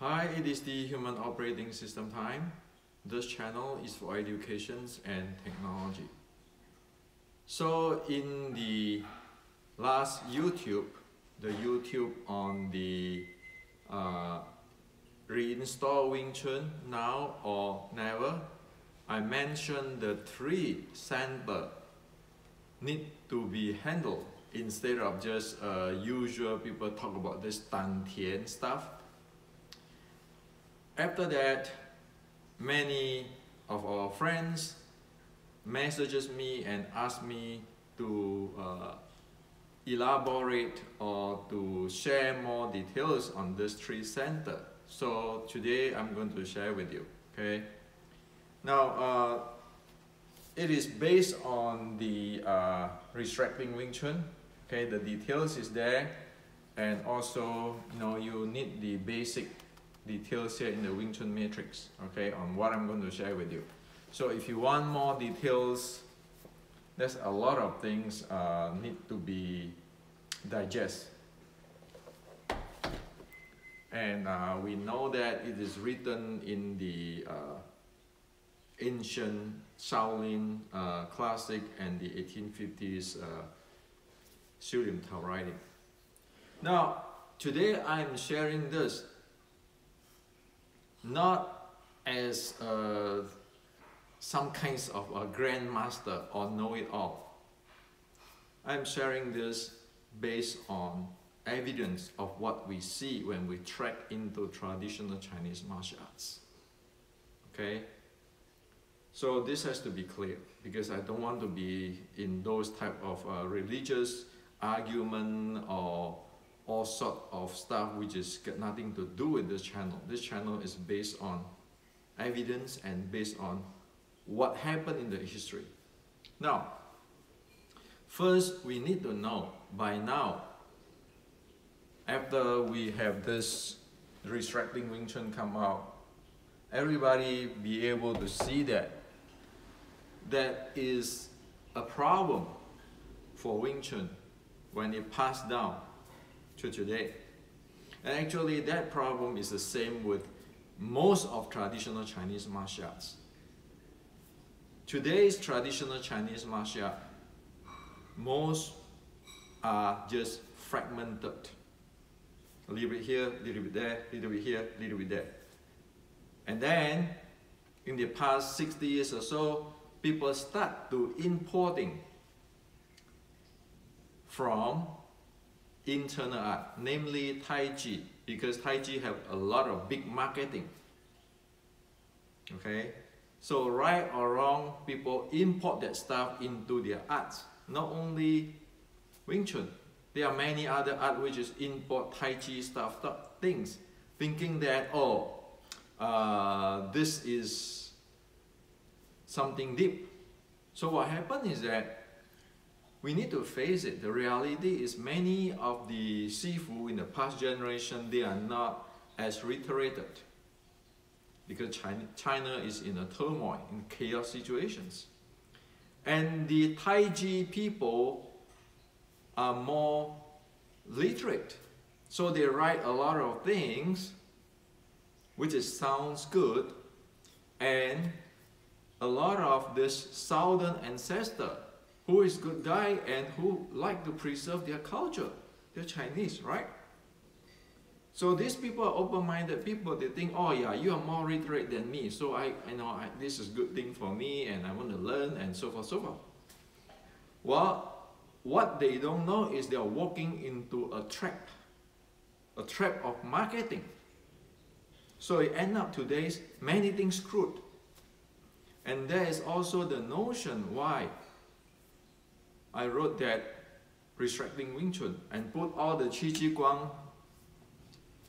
Hi, it is the Human Operating System time. This channel is for education and technology. So in the last YouTube, the YouTube on the reinstall Wing Chun now or never, I mentioned the three centers need to be handled instead of just usual people talk about this Dan Tian stuff. After that, many of our friends messages me and ask me to elaborate or to share more details on this three center. So today I'm going to share with you. Okay. Now it is based on the restricting Wing Chun. Okay, the details is there, and also you need the basic details here in the Wing Chun matrix, okay, on what I'm going to share with you. So if you want more details, there's a lot of things need to be digested. And we know that it is written in the ancient Shaolin classic and the 1850s Shulim Tao writing. Now, today I'm sharing this not as some kinds of a grandmaster or know-it-all. I'm sharing this based on evidence of what we see when we track into traditional Chinese martial arts. Okay? So this has to be clear because I don't want to be in those type of religious argument or all sort of stuff which is got nothing to do with this channel. This channel is based on evidence and based on what happened in the history. Now, first we need to know by now, after we have this restricting Wing Chun come out, everybody be able to see that that is a problem for Wing Chun when it passed down to today. And actually that problem is the same with most of traditional Chinese martial arts. Today's traditional Chinese martial art, most are just fragmented. A little bit here, a little bit there, a little bit here, a little bit there. And then in the past 60 years or so, people start to importing from internal art, namely Tai Chi, because Tai Chi have a lot of big marketing. Okay, so right or wrong, people import that stuff into their arts. Not only Wing Chun, there are many other art which is import Tai Chi stuff, things, thinking that this is something deep. So what happened is that we need to face it. The reality is many of the Sifu in the past generation, they are not as reiterated because China is in a turmoil, in chaos situations. And the Tai Chi people are more literate. So they write a lot of things which sounds good, and a lot of this southern ancestor who is good guy and who like to preserve their culture. They're Chinese, right? So these people are open-minded people. They think, oh yeah, you are more literate than me, so this is a good thing for me and I want to learn and so forth, so forth. Well, what they don't know is they are walking into a trap of marketing. So it ends up today's many things screwed. And there is also the notion why I wrote that restricting Wing Chun and put all the Qi Ji Guang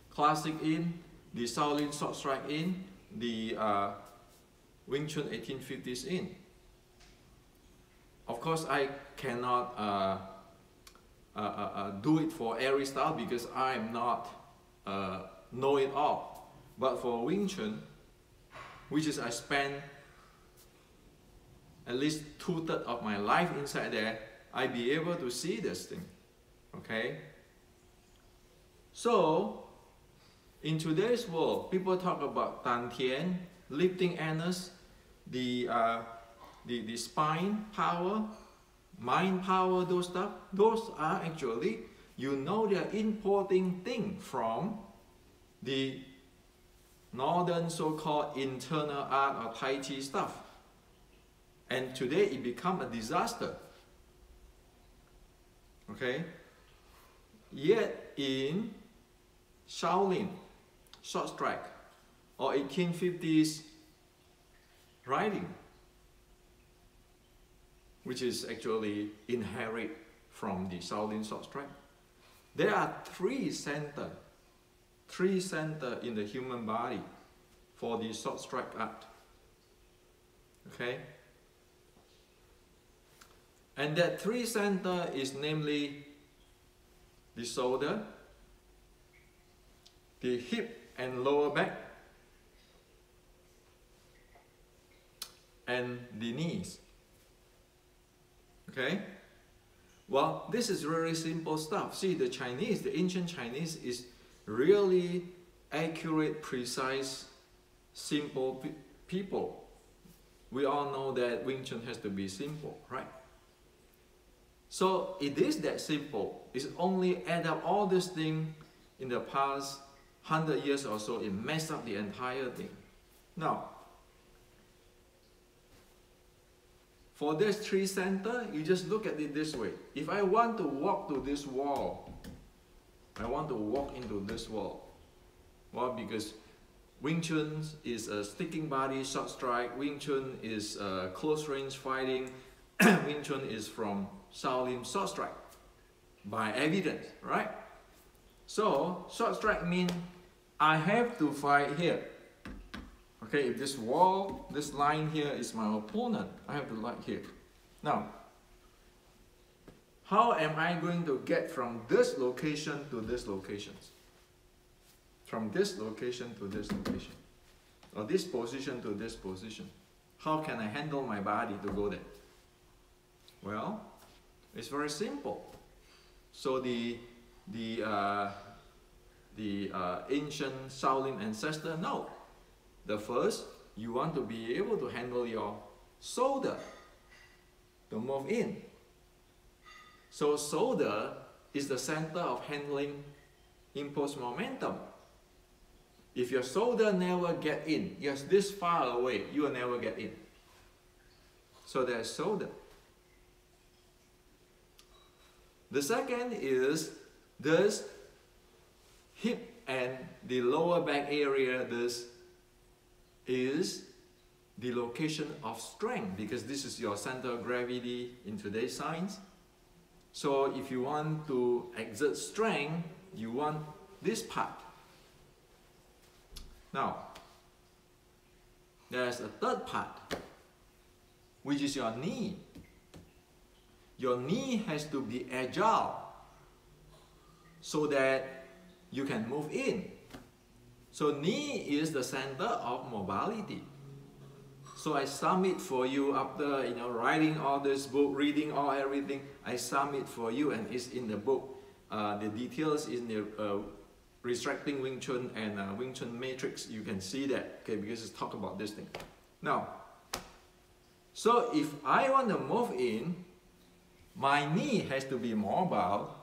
classic in, the Shaolin sword strike in, the Wing Chun 1850s in. Of course, I cannot do it for every style because I am not know-it-all. But for Wing Chun, which is I spend at least 2/3 of my life inside there, I be able to see this thing. Okay? So In today's world, people talk about dantian, lifting anus, the spine power, mind power, those stuff. Those are actually, you know, they are importing things from the northern so-called internal art or Tai Chi stuff. And today it become a disaster. Okay? Yet in Shaolin, short strike, or 1850s writing, which is actually inherit from the Shaolin short strike, there are three centers in the human body for the short strike art. Okay? And that three center is namely the shoulder, the hip and lower back, and the knees. Okay? Well, this is very simple stuff. See, the Chinese, the ancient Chinese is really accurate, precise, simple people. We all know that Wing Chun has to be simple, right? So it is that simple. It's only add up all these things in the past 100 years or so, it messed up the entire thing. Now, for this three center, you just look at it this way. If I want to walk to this wall, I want to walk into this wall. Well, because Wing Chun is a sticking body, short strike. Wing Chun is close range fighting. Wing Chun is from Shaolin short strike, by evidence, right? So, short strike means I have to fight here. Okay, if this wall, this line here is my opponent, I have to fight here. Now, how am I going to get from this location to this location? From this location to this location, or this position to this position? How can I handle my body to go there? Well, it's very simple. So the ancient Shaolin ancestor know. The first, you want to be able to handle your shoulder to move in. So shoulder is the center of handling impulse momentum. If your shoulder never get in, you're this far away, you will never get in. So there's shoulder. The second is this hip and the lower back area. This is the location of strength, because this is your center of gravity in today's science. So if you want to exert strength, you want this part. Now, there's a third part, which is your knee. Your knee has to be agile so that you can move in. So knee is the center of mobility. So I sum it for you after writing all this book, reading all everything. I sum it for you, and it's in the book. The details in the Restricting Wing Chun and Wing Chun Matrix. You can see that, okay, because it's talk about this thing. Now, so if I want to move in, my knee has to be mobile.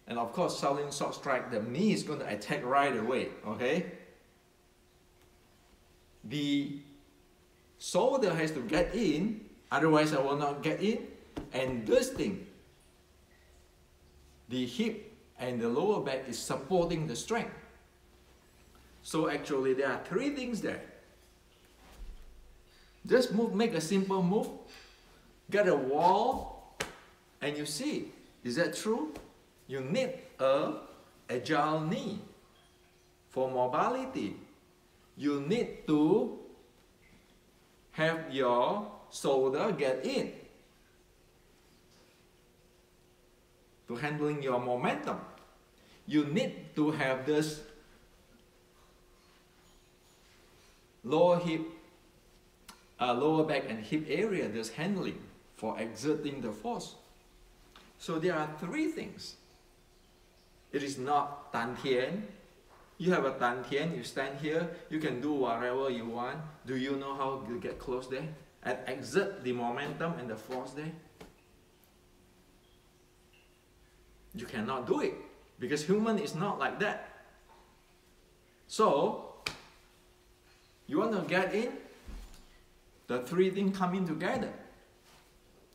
And of course, Shaolin short strike, the knee is going to attack right away, okay? The shoulder has to get in, otherwise I will not get in. And this thing, the hip and the lower back is supporting the strength. So actually there are three things there. Just move, make a simple move, get a wall, and you see, is that true? You need an agile knee for mobility. You need to have your shoulder get in to handling your momentum. You need to have this lower hip, lower back and hip area, this handling for exerting the force. So there are three things. It is not dantian. You have a Dan Tian, you stand here, you can do whatever you want. Do you know how to get close there? And exert the momentum and the force there? You cannot do it, because human is not like that. So, you want to get in, the three things coming together.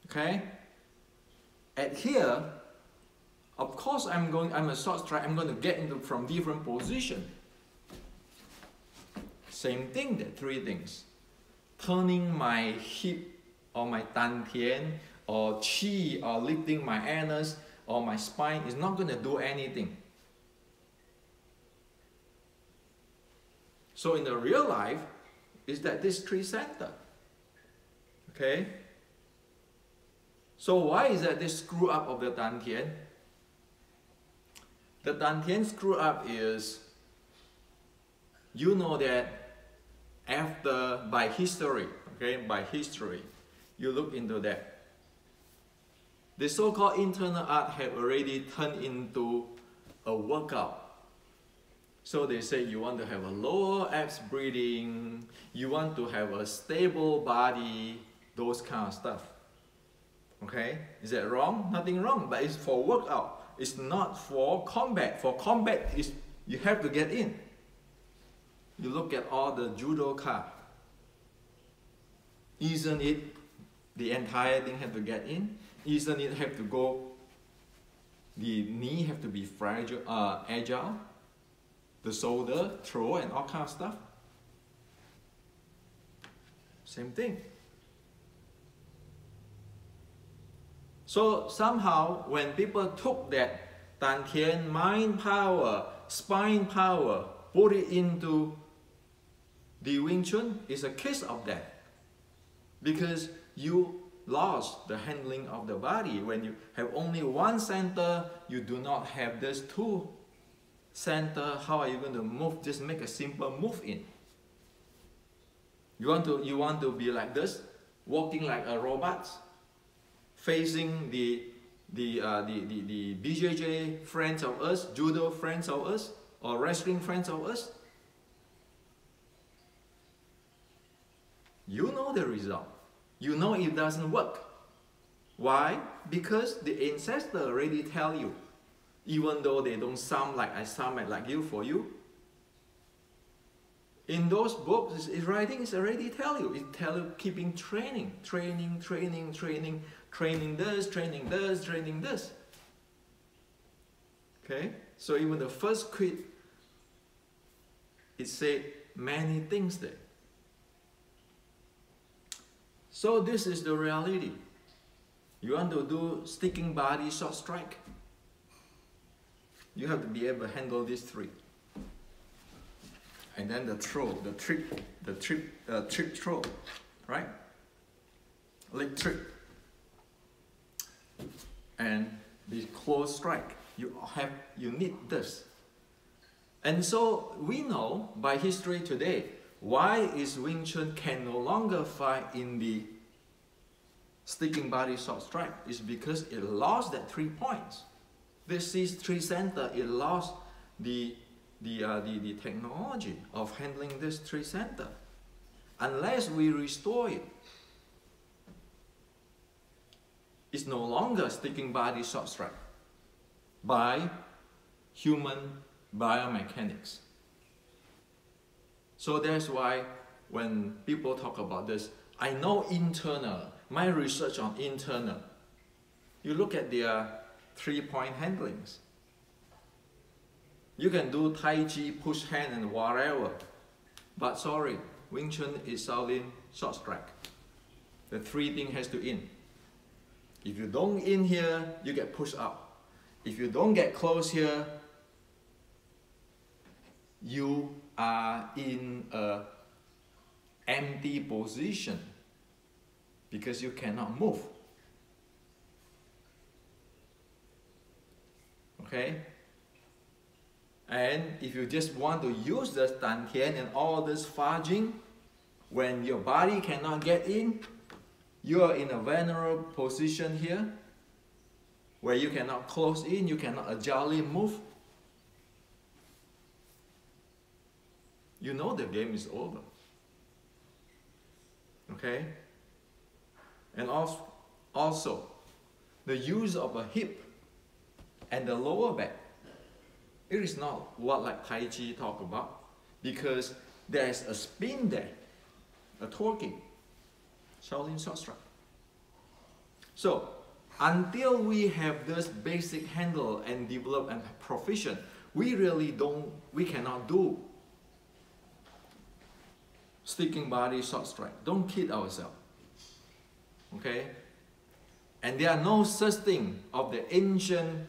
Okay? At here, of course I'm a short strike, I'm going to get into from different position. Same thing, the three things. Turning my hip or my Dan Tian or Qi or lifting my anus or my spine is not going to do anything. So in the real life, is that this three center. Okay? So why is that this screw up of the Dan Tian? The Dan Tian screw up is, you know that after, by history, okay, by history, you look into that. The so-called internal art have already turned into a workout. So they say you want to have a lower abs breathing, you want to have a stable body, those kind of stuff. Okay, is that wrong? Nothing wrong, but it's for workout. It's not for combat. For combat, you have to get in. You look at all the judoka. Isn't it the entire thing have to get in? Isn't it have to go, the knee have to be fragile, agile? The shoulder, throw, and all kind of stuff? Same thing. So somehow, when people took that Dan Tian mind power, spine power, put it into the Wing Chun, is a case of that. Because you lost the handling of the body. When you have only one center, you do not have this two center. How are you going to move? Just make a simple move in. You want to be like this, walking like a robot, facing the BJJ friends of us, judo friends of us, or wrestling friends of us? You know the result. You know it doesn't work. Why? Because the ancestors already tell you. Even though they don't sound like I sound like you for you. In those books, it's writing is already tell you. It tell you keeping training this, training this. Okay? So even the first quit, it said many things there. So this is the reality. You want to do sticking body short strike, you have to be able to handle these three. And then the throw, the trip throw, right? Leg trip. And the close strike. You need this. And so we know by history today, why is Wing Chun can no longer fight in the sticking body short strike? Is because it lost that 3 points. This is three center, it lost the technology of handling this three center. Unless we restore it, it's no longer sticking body short strike by human biomechanics. So that's why when people talk about this, I know internal, my research on internal, you look at their 3-point handlings. You can do Tai Chi, push hand and whatever, but sorry, Wing Chun is Shaolin short strike. The three thing has to in. If you don't in here, you get pushed out. If you don't get close here, you are in a empty position because you cannot move. Okay? And if you just want to use the Dan Tian and all this fudging, when your body cannot get in, you are in a vulnerable position here, where you cannot close in, you cannot agilely move. you know the game is over. Okay? And also the use of a hip and the lower back, it is not what like Tai Chi talk about, because there is a spin there, a torquing, Shaolin short strike. So until we have this basic handle and develop and proficient, we cannot do sticking body short strike. Don't kid ourselves. Okay? And there are no such thing of the ancient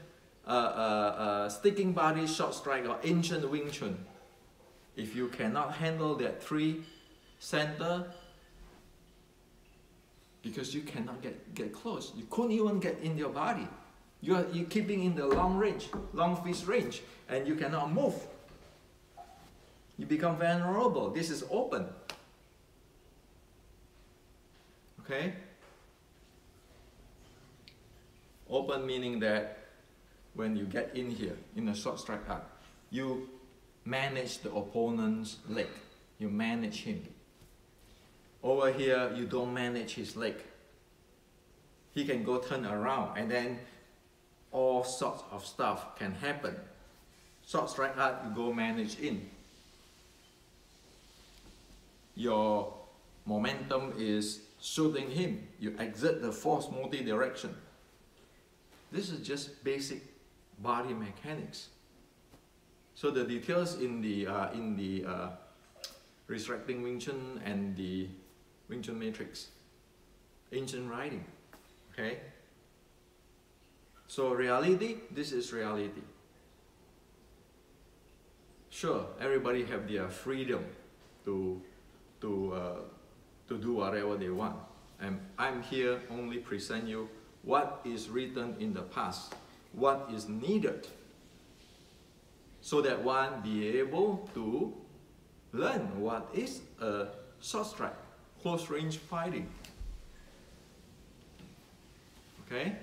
sticking body short strike or ancient Wing Chun. If you cannot handle that 3 center, because you cannot get close. You couldn't even get in your body. You're keeping in the long fist range, and you cannot move. You become vulnerable. This is open. Okay? Open meaning that when you get in here, in a short strike art, you manage the opponent's leg. You manage him. Over here, you don't manage his leg. He can go turn around, and then all sorts of stuff can happen. Short strike art, you go manage in. Your momentum is shooting him. You exert the force multi-direction. This is just basic body mechanics. So the details in the Resurrecting Wing Chun and the Wing Chun Matrix, ancient writing. Okay. So reality, this is reality. Sure, everybody have their freedom to do whatever they want, and I'm here only present you what is written in the past, what is needed, so that one be able to learn what is a short strike, close range fighting. Okay.